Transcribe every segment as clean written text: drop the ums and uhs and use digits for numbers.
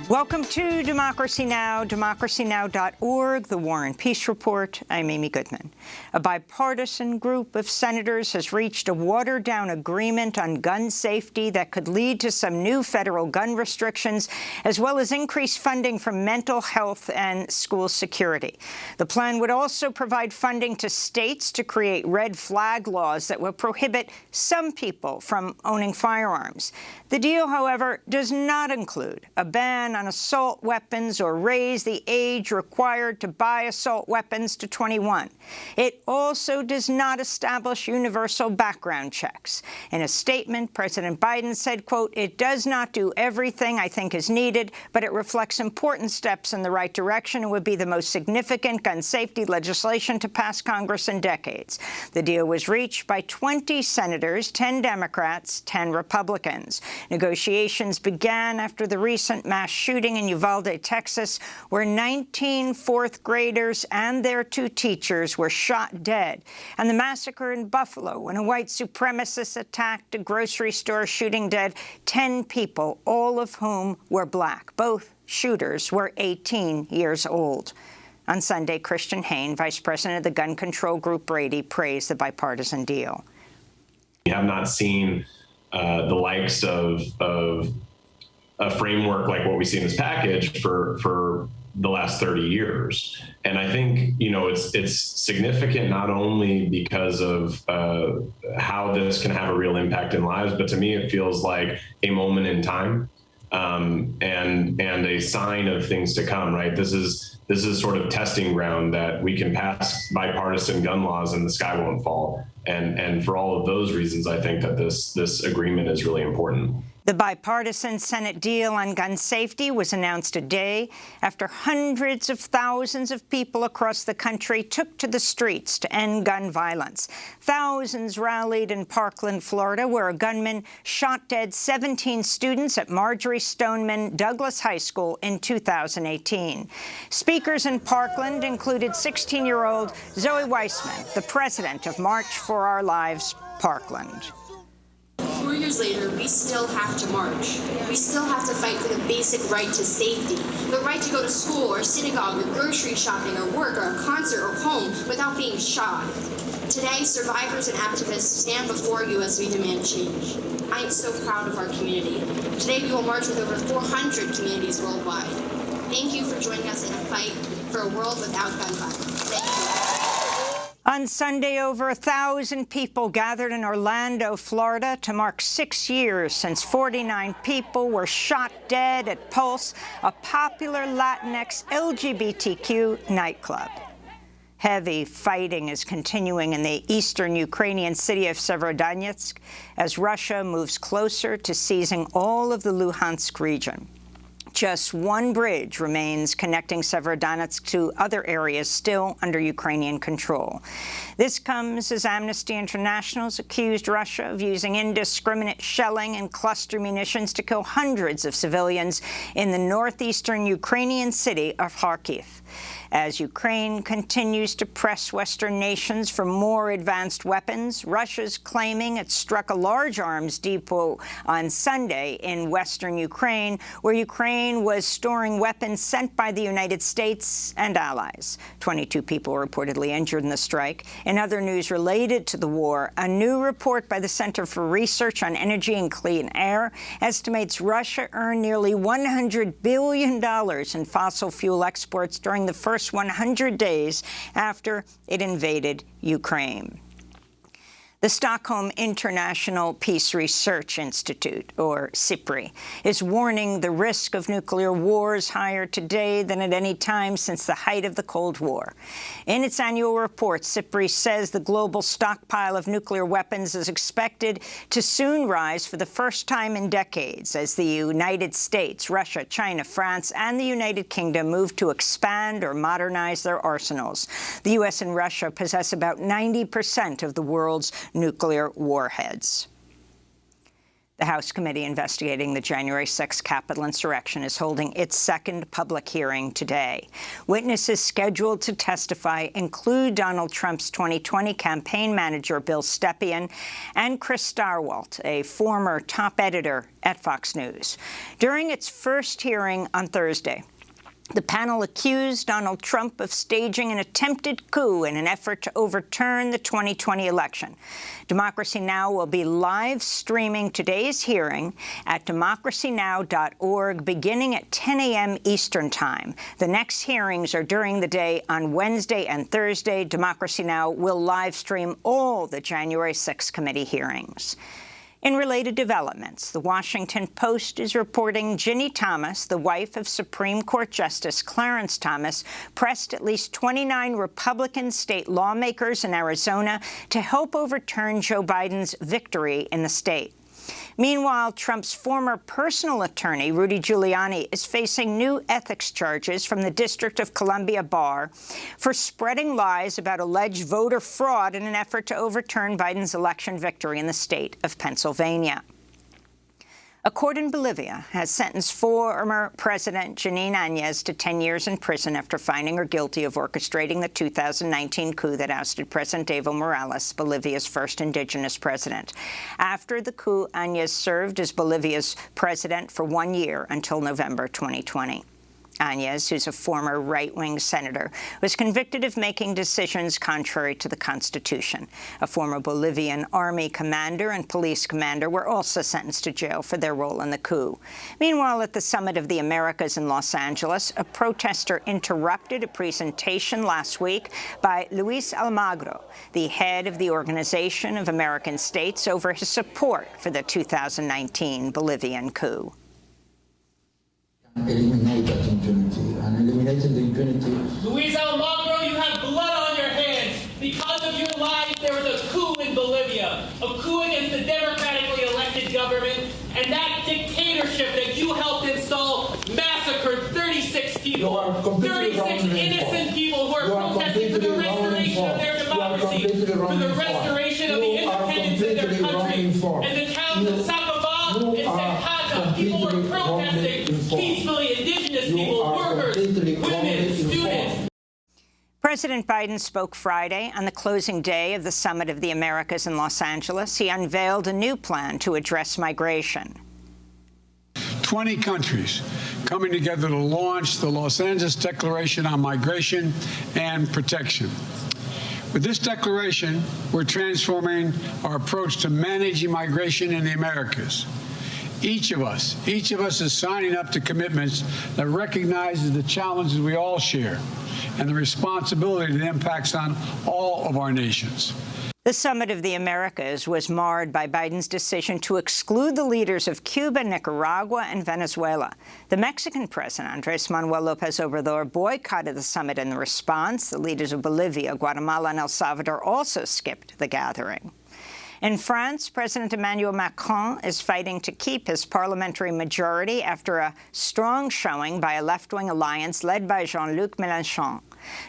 Welcome to Democracy Now!, democracynow.org, the War and Peace Report. I'm Amy Goodman. A bipartisan group of senators has reached a watered-down agreement on gun safety that could lead to some new federal gun restrictions, as well as increased funding for mental health and school security. The plan would also provide funding to states to create red flag laws that will prohibit some people from owning firearms. The deal, however, does not include a ban on assault weapons or raise the age required to buy assault weapons to 21. It also does not establish universal background checks. In a statement, President Biden said, quote, "It does not do everything I think is needed, but it reflects important steps in the right direction and would be the most significant gun safety legislation to pass Congress in decades." The deal was reached by 20 senators, 10 Democrats, 10 Republicans. Negotiations began after the recent mass shooting in Uvalde, Texas, where 19 fourth graders and their 2 teachers were shot dead, and the massacre in Buffalo when a white supremacist attacked a grocery store, shooting dead 10 people, all of whom were black. Both shooters were 18 years old. On Sunday, Christian Hain, vice president of the gun control group Brady, praised the bipartisan deal. We have not seen the likes of a framework like what we see in this package for the last 30 years. And I think, you know, it's significant not only because of how this can have a real impact in lives, but to me, it feels like a moment in time and a sign of things to come, right? This is sort of testing ground that we can pass bipartisan gun laws and the sky won't fall. And for all of those reasons, I think that this agreement is really important. The bipartisan Senate deal on gun safety was announced a day after hundreds of thousands of people across the country took to the streets to end gun violence. Thousands rallied in Parkland, Florida, where a gunman shot dead 17 students at Marjorie Stoneman Douglas High School in 2018. Speakers in Parkland included 16-year-old Zoe Weissman, the president of March for Our Lives Parkland. 4 years later, we still have to march. We still have to fight for the basic right to safety, the right to go to school or synagogue or grocery shopping or work or a concert or home without being shot. Today, survivors and activists stand before you as we demand change. I am so proud of our community. Today, we will march with over 400 communities worldwide. Thank you for joining us in a fight for a world without gun violence. Thank you. On Sunday, over 1,000 people gathered in Orlando, Florida, to mark 6 years since 49 people were shot dead at Pulse, a popular Latinx LGBTQ nightclub. Heavy fighting is continuing in the eastern Ukrainian city of Severodonetsk as Russia moves closer to seizing all of the Luhansk region. Just one bridge remains connecting Severodonetsk to other areas still under Ukrainian control. This comes as Amnesty International has accused Russia of using indiscriminate shelling and cluster munitions to kill hundreds of civilians in the northeastern Ukrainian city of Kharkiv. As Ukraine continues to press Western nations for more advanced weapons, Russia's claiming it struck a large arms depot on Sunday in western Ukraine, where Ukraine was storing weapons sent by the United States and allies. 22 people were reportedly injured in the strike. In other news related to the war, a new report by the Center for Research on Energy and Clean Air estimates Russia earned nearly $100 billion in fossil fuel exports during the first 100 days after it invaded Ukraine. The Stockholm International Peace Research Institute, or SIPRI, is warning the risk of nuclear war is higher today than at any time since the height of the Cold War. In its annual report, SIPRI says the global stockpile of nuclear weapons is expected to soon rise for the first time in decades as the United States, Russia, China, France, and the United Kingdom move to expand or modernize their arsenals. The U.S. and Russia possess about 90% of the world's nuclear warheads. The House committee investigating the January 6th Capitol insurrection is holding its second public hearing today. Witnesses scheduled to testify include Donald Trump's 2020 campaign manager Bill Stepien and Chris Starwalt, a former top editor at Fox News. During its first hearing on Thursday, the panel accused Donald Trump of staging an attempted coup in an effort to overturn the 2020 election. Democracy Now! Will be live streaming today's hearing at democracynow.org beginning at 10 a.m. Eastern Time. The next hearings are during the day on Wednesday and Thursday. Democracy Now! Will live stream all the January 6th committee hearings. In related developments, the Washington Post is reporting Ginny Thomas, the wife of Supreme Court Justice Clarence Thomas, pressed at least 29 Republican state lawmakers in Arizona to help overturn Joe Biden's victory in the state. Meanwhile, Trump's former personal attorney, Rudy Giuliani, is facing new ethics charges from the District of Columbia Bar for spreading lies about alleged voter fraud in an effort to overturn Biden's election victory in the state of Pennsylvania. A court in Bolivia has sentenced former President Janine Áñez to 10 years in prison after finding her guilty of orchestrating the 2019 coup that ousted President Evo Morales, Bolivia's first indigenous president. After the coup, Áñez served as Bolivia's president for 1 year until November 2020. Áñez, who's a former right-wing senator, was convicted of making decisions contrary to the Constitution. A former Bolivian army commander and police commander were also sentenced to jail for their role in the coup. Meanwhile, at the Summit of the Americas in Los Angeles, a protester interrupted a presentation last week by Luis Almagro, the head of the Organization of American States, over his support for the 2019 Bolivian coup. Eliminate that impunity, and eliminating the impunity. Luis Almagro, you have blood on your hands. Because of your lies, there was a coup in Bolivia, a coup against the democratically elected government, and that dictatorship that you helped install massacred 36 people, 36 innocent people who are protesting for the restoration of their democracy, for the restoration of the independence of their country, and the towns of Sacabal and Secada, people were protesting peacefully, indigenous people, workers, women, students. President Biden spoke Friday on the closing day of the Summit of the Americas in Los Angeles. He unveiled a new plan to address migration. 20 countries coming together to launch the Los Angeles Declaration on Migration and Protection. With this declaration, we're transforming our approach to managing migration in the Americas. Each of us is signing up to commitments that recognizes the challenges we all share and the responsibility that impacts on all of our nations. The Summit of the Americas was marred by Biden's decision to exclude the leaders of Cuba, Nicaragua, and Venezuela. The Mexican president, Andrés Manuel López Obrador, boycotted the summit in response. The leaders of Bolivia, Guatemala, and El Salvador also skipped the gathering. In France, President Emmanuel Macron is fighting to keep his parliamentary majority after a strong showing by a left-wing alliance led by Jean-Luc Mélenchon.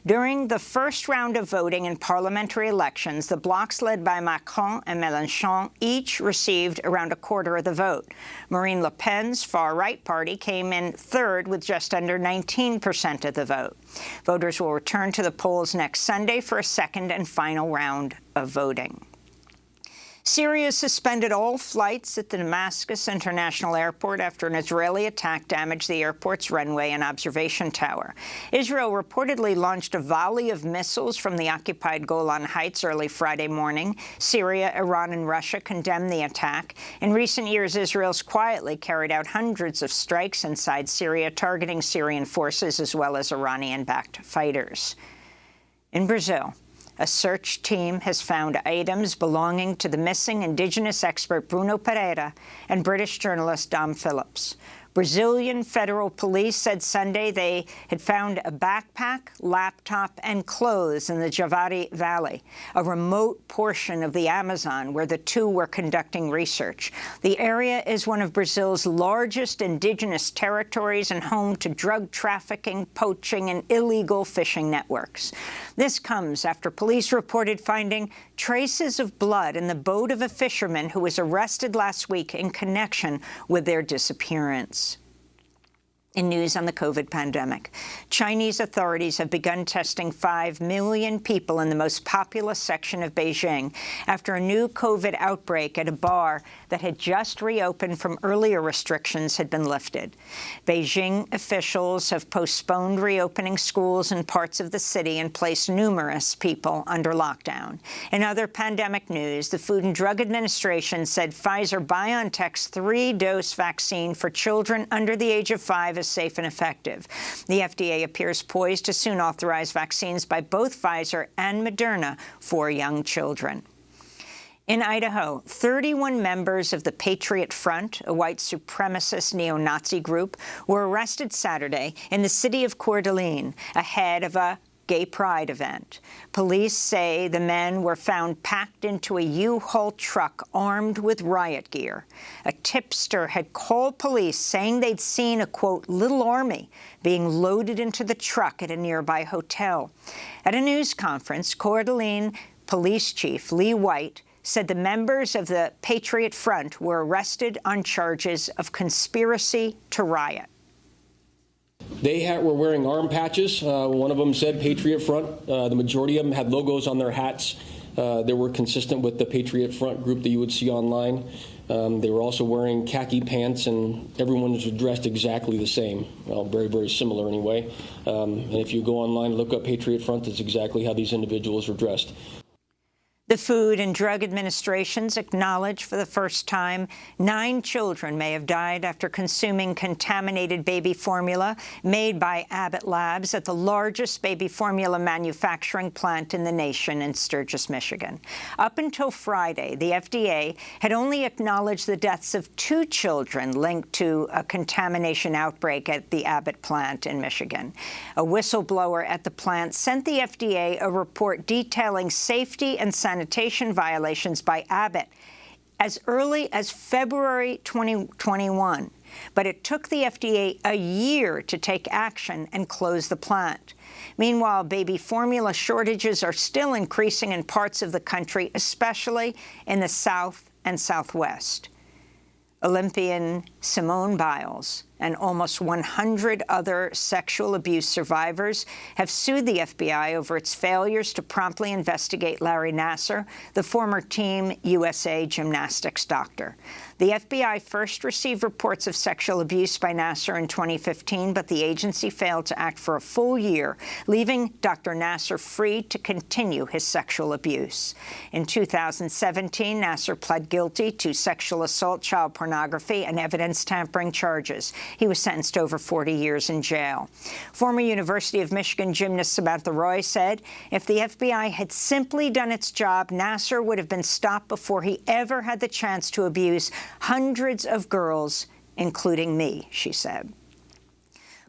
During the first round of voting in parliamentary elections, the blocs led by Macron and Mélenchon each received around a quarter of the vote. Marine Le Pen's far-right party came in third with just under 19% of the vote. Voters will return to the polls next Sunday for a second and final round of voting. Syria suspended all flights at the Damascus International Airport after an Israeli attack damaged the airport's runway and observation tower. Israel reportedly launched a volley of missiles from the occupied Golan Heights early Friday morning. Syria, Iran, and Russia condemned the attack. In recent years, Israel's quietly carried out hundreds of strikes inside Syria, targeting Syrian forces as well as Iranian-backed fighters. In Brazil, a search team has found items belonging to the missing indigenous expert Bruno Pereira and British journalist Dom Phillips. Brazilian federal police said Sunday they had found a backpack, laptop, and clothes in the Javari Valley, a remote portion of the Amazon where the two were conducting research. The area is one of Brazil's largest indigenous territories and home to drug trafficking, poaching, and illegal fishing networks. This comes after police reported finding traces of blood in the boat of a fisherman who was arrested last week in connection with their disappearance. In news on the COVID pandemic, Chinese authorities have begun testing 5 million people in the most populous section of Beijing after a new COVID outbreak at a bar that had just reopened from earlier restrictions had been lifted. Beijing officials have postponed reopening schools in parts of the city and placed numerous people under lockdown. In other pandemic news, the Food and Drug Administration said Pfizer-BioNTech's 3-dose vaccine for children under the age of 5 is safe and effective. The FDA appears poised to soon authorize vaccines by both Pfizer and Moderna for young children. In Idaho, 31 members of the Patriot Front, a white supremacist neo-Nazi group, were arrested Saturday in the city of Coeur d'Alene ahead of a gay pride event. Police say the men were found packed into a U-Haul truck armed with riot gear. A tipster had called police saying they'd seen a, quote, little army being loaded into the truck at a nearby hotel. At a news conference, Coeur d'Alene Police Chief Lee White said the members of the Patriot Front were arrested on charges of conspiracy to riot. They were wearing arm patches. One of them said Patriot Front. The majority of them had logos on their hats. They were consistent with the Patriot Front group that you would see online. They were also wearing khaki pants, and everyone was dressed exactly the same. Well, very, very similar anyway. And if you go online and look up Patriot Front, that's exactly how these individuals were dressed. The Food and Drug Administration's acknowledged for the first time 9 children may have died after consuming contaminated baby formula made by Abbott Labs at the largest baby formula manufacturing plant in the nation in Sturgis, Michigan. Up until Friday, the FDA had only acknowledged the deaths of 2 children linked to a contamination outbreak at the Abbott plant in Michigan. A whistleblower at the plant sent the FDA a report detailing safety and sanitation violations by Abbott as early as February 2021, but it took the FDA a year to take action and close the plant. Meanwhile, baby formula shortages are still increasing in parts of the country, especially in the South and Southwest. Olympian Simone Biles and almost 100 other sexual abuse survivors have sued the FBI over its failures to promptly investigate Larry Nassar, the former Team USA gymnastics doctor. The FBI first received reports of sexual abuse by Nassar in 2015, but the agency failed to act for a full year, leaving Dr. Nassar free to continue his sexual abuse. In 2017, Nassar pled guilty to sexual assault, child pornography, and evidence tampering charges. He was sentenced to over 40 years in jail. Former University of Michigan gymnast Samantha Roy said, if the FBI had simply done its job, Nassar would have been stopped before he ever had the chance to abuse hundreds of girls, including me, she said.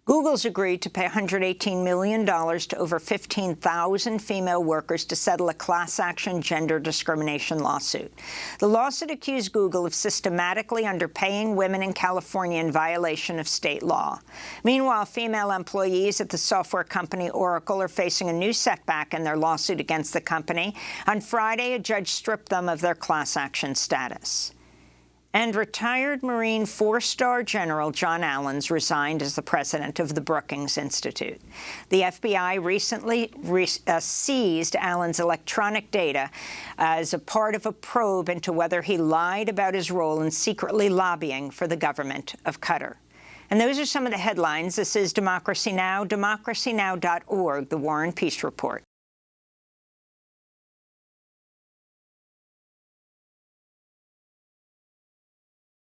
Google's agreed to pay $118 million to over 15,000 female workers to settle a class-action gender discrimination lawsuit. The lawsuit accused Google of systematically underpaying women in California in violation of state law. Meanwhile, female employees at the software company Oracle are facing a new setback in their lawsuit against the company. On Friday, a judge stripped them of their class-action status. And retired Marine 4-star General John Allens resigned as the president of the Brookings Institute. The FBI recently seized Allens' electronic data as a part of a probe into whether he lied about his role in secretly lobbying for the government of Qatar. And those are some of the headlines. This is Democracy Now!, democracynow.org, the War and Peace Report.